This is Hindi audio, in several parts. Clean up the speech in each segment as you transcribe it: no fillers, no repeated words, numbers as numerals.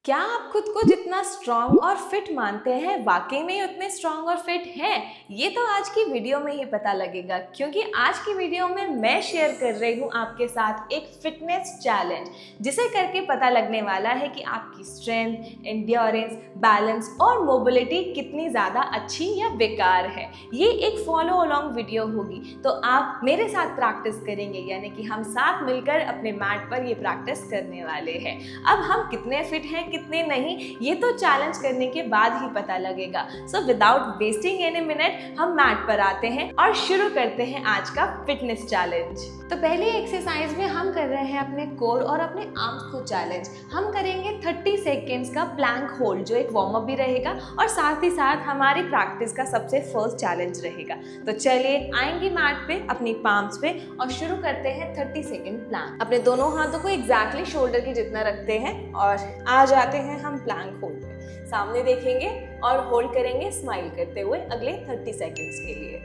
क्या आप खुद को जितना स्ट्रांग और फिट मानते हैं वाकई में ही उतने स्ट्रांग और फिट हैं? ये तो आज की वीडियो में ही पता लगेगा, क्योंकि आज की वीडियो में मैं शेयर कर रही हूँ आपके साथ एक फिटनेस चैलेंज, जिसे करके पता लगने वाला है कि आपकी स्ट्रेंथ, एंड्योरेंस, बैलेंस और मोबिलिटी कितनी ज़्यादा अच्छी या बेकार है। ये एक फॉलो अलोंग वीडियो होगी, तो आप मेरे साथ प्रैक्टिस करेंगे, यानी कि हम साथ मिलकर अपने मैट पर ये प्रैक्टिस करने वाले हैं। अब हम कितने फिट हैं कितने नहीं, ये तो चैलेंज करने के बाद ही पता लगेगा। So without wasting any minute हम मैट पर आते हैं और शुरू करते हैं आज का फिटनेस चैलेंज। तो पहले एक्सरसाइज में हम कर रहे हैं अपने कोर और अपने आर्म्स को चैलेंज। हम करेंगे 30 सेकेंड्स का प्लैंक होल्ड, जो एक वार्म अप भी रहेगा और साथ ही साथ हमारी प्रैक्टिस का सबसे फर्स्ट चैलेंज रहेगा। तो चलिए आएंगे मैट पे अपनी पाम्स पे और शुरू करते हैं 30 सेकेंड प्लैंक। अपने दोनों हाथों को एग्जैक्टली शोल्डर के जितना रखते हैं और आ जाते हैं हम प्लैंक होल्ड पे। सामने देखेंगे और होल्ड करेंगे स्माइल करते हुए अगले 30 सेकेंड्स के लिए।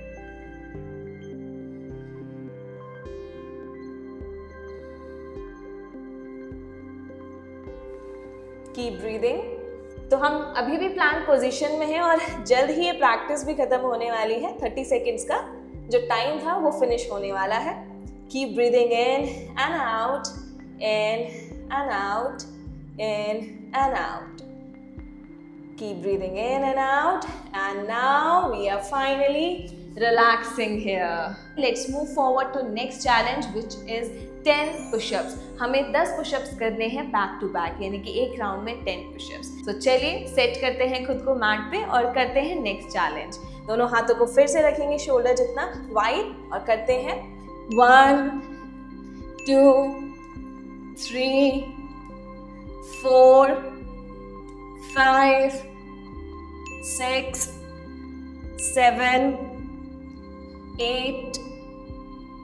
Keep breathing. तो हम अभी भी प्लैंक पोजीशन में हैं और जल्द ही ये प्रैक्टिस भी खत्म होने वाली है। 30 सेकेंड्स का जो टाइम था वो फिनिश होने वाला है। Keep breathing in and out, in and out, in and out. Keep breathing in and out, and now we are finally relaxing here. Let's move forward to next challenge, which is 10 push-ups. हमें 10 push-ups करने हैं बैक टू बैक, यानी कि एक राउंड में 10 push-ups. तो चलिए सेट करते हैं खुद को मैट पे और करते हैं नेक्स्ट चैलेंज। दोनों हाथों को फिर से रखेंगे शोल्डर जितना वाइड और करते हैं 1 2 3 4 5 6 7 8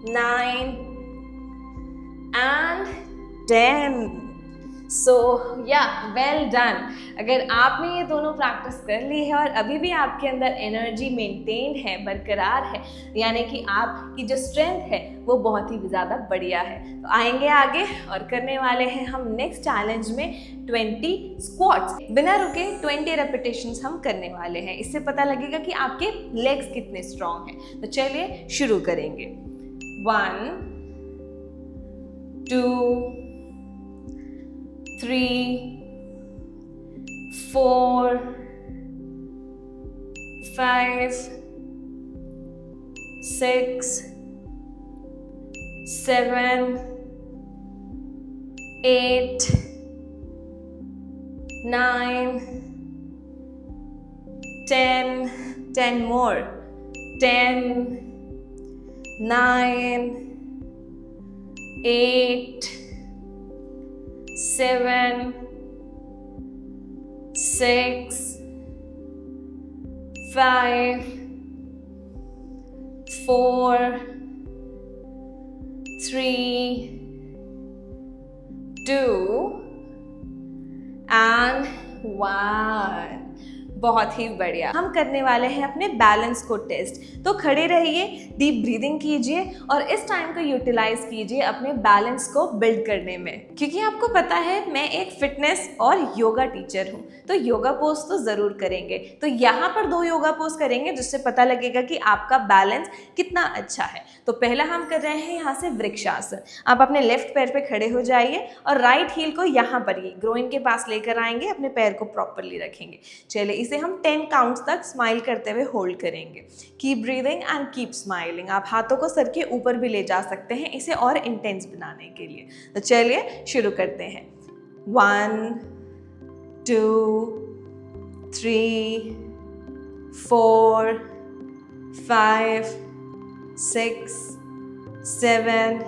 9 and 10. सो या वेल डन। अगर आपने ये दोनों प्रैक्टिस कर ली है और अभी भी आपके अंदर एनर्जी मेंटेन है, बरकरार है, यानी कि आपकी जो स्ट्रेंथ है वो बहुत ही ज़्यादा बढ़िया है, तो आएंगे आगे और करने वाले हैं हम नेक्स्ट चैलेंज में 20 स्क्वाट्स। बिना रुके 20 रेपिटेशंस हम करने वाले हैं। इससे पता लगेगा कि आपके लेग्स कितने स्ट्रांग हैं। तो चलिए शुरू करेंगे। 1 2 3 4 5 6 7 8 9 10 more, 10 9 8 7 6 5 4 3 2 and 1। बहुत ही बढ़िया। हम करने वाले हैं अपने बैलेंस को टेस्ट। तो खड़े रहिए, डीप ब्रीदिंग कीजिए और इस टाइम को यूटिलाइज कीजिए अपने बैलेंस को बिल्ड करने में, क्योंकि आपको पता है मैं एक फिटनेस और योगा टीचर हूँ, तो योगा पोज तो ज़रूर करेंगे। तो यहाँ पर 2 योगा पोज करेंगे जिससे पता लगेगा कि आपका बैलेंस कितना अच्छा है। तो पहला हम कर रहे हैं यहाँ से वृक्षासन। आप अपने लेफ्ट पैर पे खड़े हो जाइए और राइट हील को यहाँ पर ही ग्रोइन के पास लेकर आएंगे, अपने पैर को प्रॉपरली रखेंगे। चलिए इसे हम 10 काउंट्स तक स्माइल करते हुए होल्ड करेंगे। Keep breathing and keep smiling. आप हाथों को सर के ऊपर भी ले जा सकते हैं इसे और इंटेंस बनाने के लिए। तो चलिए शुरू करते हैं। 1 2 3 4 5 6 7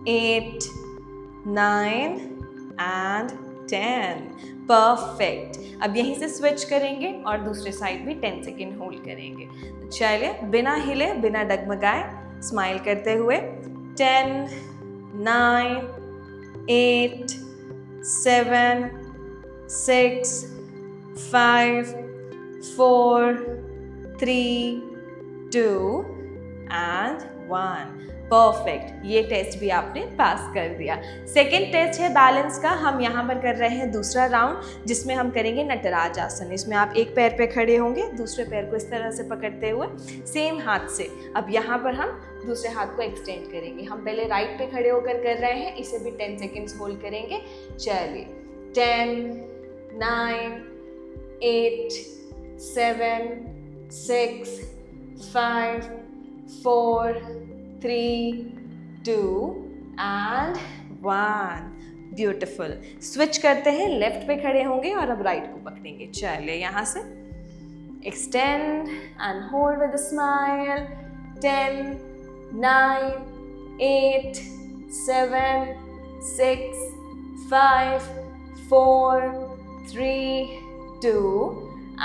8 9 and 10। परफेक्ट। अब यहीं से स्विच करेंगे और दूसरे साइड भी 10 सेकेंड होल्ड करेंगे। तो चलिए बिना हिले बिना डगमगाए स्माइल करते हुए 10 9 8 7 6 5 4 3 2 and 1। परफेक्ट, ये टेस्ट भी आपने पास कर दिया। सेकेंड टेस्ट है बैलेंस का। हम यहाँ पर कर रहे हैं दूसरा राउंड, जिसमें हम करेंगे नटराज आसन। इसमें आप एक पैर पे खड़े होंगे, दूसरे पैर को इस तरह से पकड़ते हुए सेम हाथ से। अब यहाँ पर हम दूसरे हाथ को एक्सटेंड करेंगे। हम पहले राइट पे खड़े होकर कर रहे हैं, इसे भी 10 सेकेंड्स होल्ड करेंगे। चलिए 10, 9, 8, 7, 6, 5, 4, 3, 2 and 1। ब्यूटिफुल। स्विच करते हैं, लेफ्ट पे खड़े होंगे और अब राइट को पकड़ेंगे। चलिए यहाँ से extend and hold with a smile. 10, 9, 8, 7, 6, 5, 4, 3, 2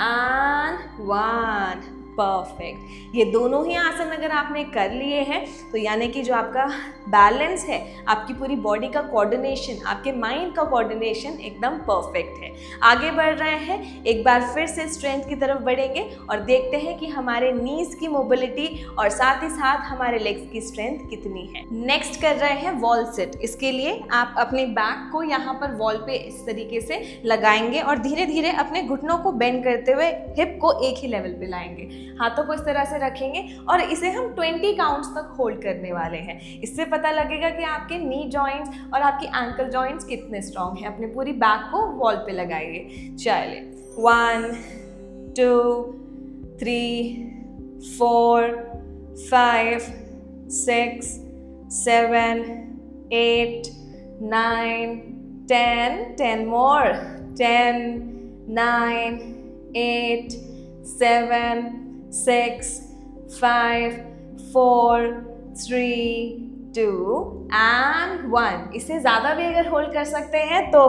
and 1। Perfect. ये दोनों ही आसन अगर आपने कर लिए हैं तो यानी कि जो आपका बैलेंस है, आपकी पूरी बॉडी का कोऑर्डिनेशन, आपके माइंड का कोऑर्डिनेशन एकदम परफेक्ट है। आगे बढ़ रहे हैं, एक बार फिर से स्ट्रेंथ की तरफ बढ़ेंगे और देखते हैं कि हमारे नीज की मोबिलिटी और साथ ही साथ हमारे लेग्स की स्ट्रेंथ कितनी है। नेक्स्ट कर रहे हैं वॉल सिट। इसके लिए आप अपने बैक को यहाँ पर वॉल पे इस तरीके से लगाएंगे और धीरे धीरे अपने घुटनों को बेंड करते हुए हिप को एक ही लेवल पे लाएंगे। हाथों को इस तरह से रखेंगे और इसे हम 20 काउंट्स तक होल्ड करने वाले हैं। इससे पता लगेगा कि आपके नी जॉइंट्स और आपकी एंकल जॉइंट्स कितने स्ट्रॉन्ग हैं। अपने पूरी बैक को वॉल पे लगाइए। चलिए 1, 2, 3, 4, 5, 6, 7, 8, 9, 10, 10 more, 10, 9, 8, 7, 6, 5, 4, 3, 2 and 1। इससे ज़्यादा भी अगर होल्ड कर सकते हैं तो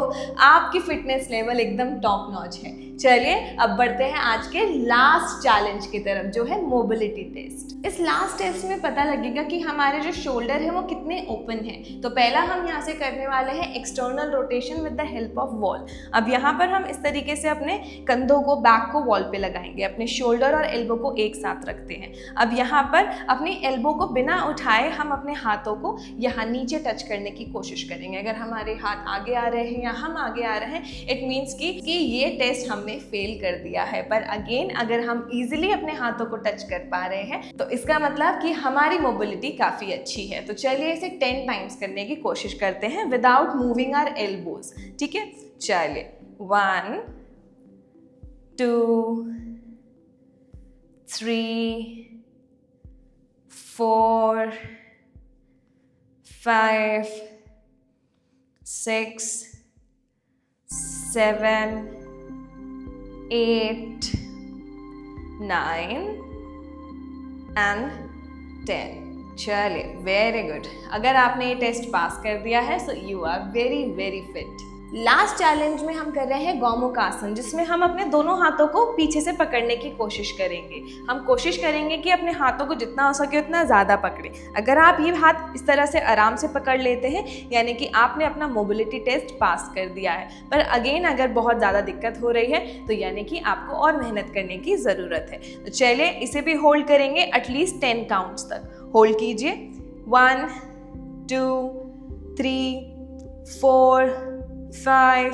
आपकी फिटनेस लेवल एकदम टॉप नॉच है। चलिए अब बढ़ते हैं आज के लास्ट चैलेंज की तरफ, जो है मोबिलिटी टेस्ट। इस लास्ट टेस्ट में पता लगेगा कि हमारे जो शोल्डर है वो कितने ओपन है। तो पहला हम यहाँ से करने वाले हैं external rotation with the help of wall. अब यहाँ पर हम इस तरीके से अपने कंधों को, बैक को वॉल पे लगाएंगे, अपने शोल्डर और एल्बो को एक साथ रखते हैं। अब यहाँ पर अपनी एल्बो को बिना उठाए हम अपने हाथों को यहाँ नीचे टच करने की कोशिश करेंगे। अगर हमारे हाथ आगे आ रहे हैं या हम आगे आ रहे हैं, इट मीन्स कि ये टेस्ट हमने फेल कर दिया है। पर अगेन अगर हम इजीली अपने हाथों को टच कर पा रहे हैं तो इसका मतलब कि हमारी मोबिलिटी काफी अच्छी है। तो चलिए इसे 10 टाइम्स करने की कोशिश करते हैं विदाउट मूविंग आवर एल्बोज। ठीक है, चलिए 1, 2, 3, 4, 5, 6, 7, 8, 9 and 10। चलिए वेरी गुड। अगर आपने ये टेस्ट पास कर दिया है so you are very very fit. Last challenge में हम कर रहे हैं गौमुख आसन, जिसमें हम अपने दोनों हाथों को पीछे से पकड़ने की कोशिश करेंगे। हम कोशिश करेंगे कि अपने हाथों को जितना हो सके उतना ज़्यादा पकड़ें। अगर आप ये हाथ इस तरह से आराम से पकड़ लेते हैं यानी कि आपने अपना मोबिलिटी टेस्ट पास कर दिया है। पर अगेन अगर बहुत ज़्यादा दिक्कत हो रही है तो यानी कि आपको और मेहनत करने की ज़रूरत है। तो चलिए इसे भी होल्ड करेंगे एटलीस्ट 10 काउंट्स तक। होल्ड कीजिए। 1, 2, 3, 4, 5,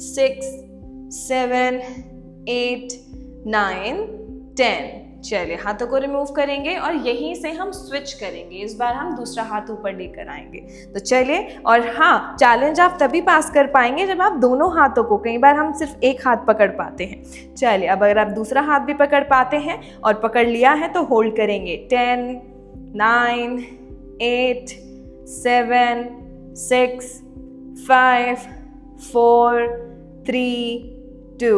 6, 7, 8, 9, 10। चलिए हाथों को रिमूव करेंगे और यहीं से हम स्विच करेंगे। इस बार हम दूसरा हाथ ऊपर लेकर आएंगे। तो चलिए, और हाँ, चैलेंज आप तभी पास कर पाएंगे जब आप दोनों हाथों को, कई बार हम सिर्फ एक हाथ पकड़ पाते हैं। चलिए अब अगर आप दूसरा हाथ भी पकड़ पाते हैं और पकड़ लिया है तो होल्ड करेंगे। 10, 9, 8, 7, 6, 5, 4, 3, 2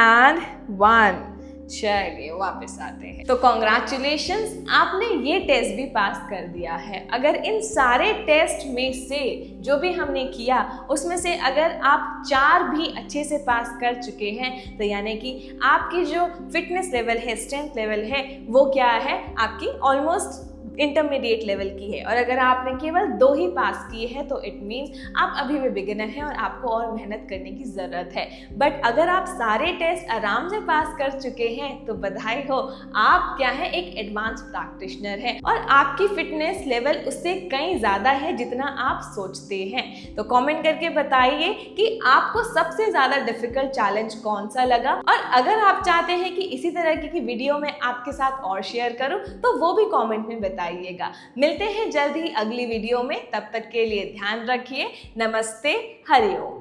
and 1। चलिए वापस आते हैं। तो कॉन्ग्रेचुलेशंस, आपने ये टेस्ट भी पास कर दिया है। अगर इन सारे टेस्ट में से जो भी हमने किया उसमें से अगर आप 4 भी अच्छे से पास कर चुके हैं तो यानी कि आपकी जो फिटनेस लेवल है, स्ट्रेंथ लेवल है, वो क्या है, आपकी ऑलमोस्ट इंटरमीडिएट लेवल की है, और अगर आपने केवल 2 ही पास किए हैं तो इट मीन्स आप अभी भी बिगिनर हैं और आपको और मेहनत करने की ज़रूरत है। बट अगर आप सारे टेस्ट आराम से पास कर चुके हैं तो बधाई हो, आप क्या है, एक एडवांस प्रैक्टिशनर हैं और आपकी फिटनेस लेवल उससे कहीं ज़्यादा है जितना आप सोचते हैं। तो कमेंट करके बताइए कि आपको सबसे ज़्यादा डिफिकल्ट चैलेंज कौन सा लगा, और अगर आप चाहते हैं कि इसी तरह की वीडियो मैं आपके साथ और शेयर करूं तो वो भी कमेंट में बताइएगा। मिलते हैं जल्द ही अगली वीडियो में, तब तक के लिए ध्यान रखिए। नमस्ते, हरि ओम।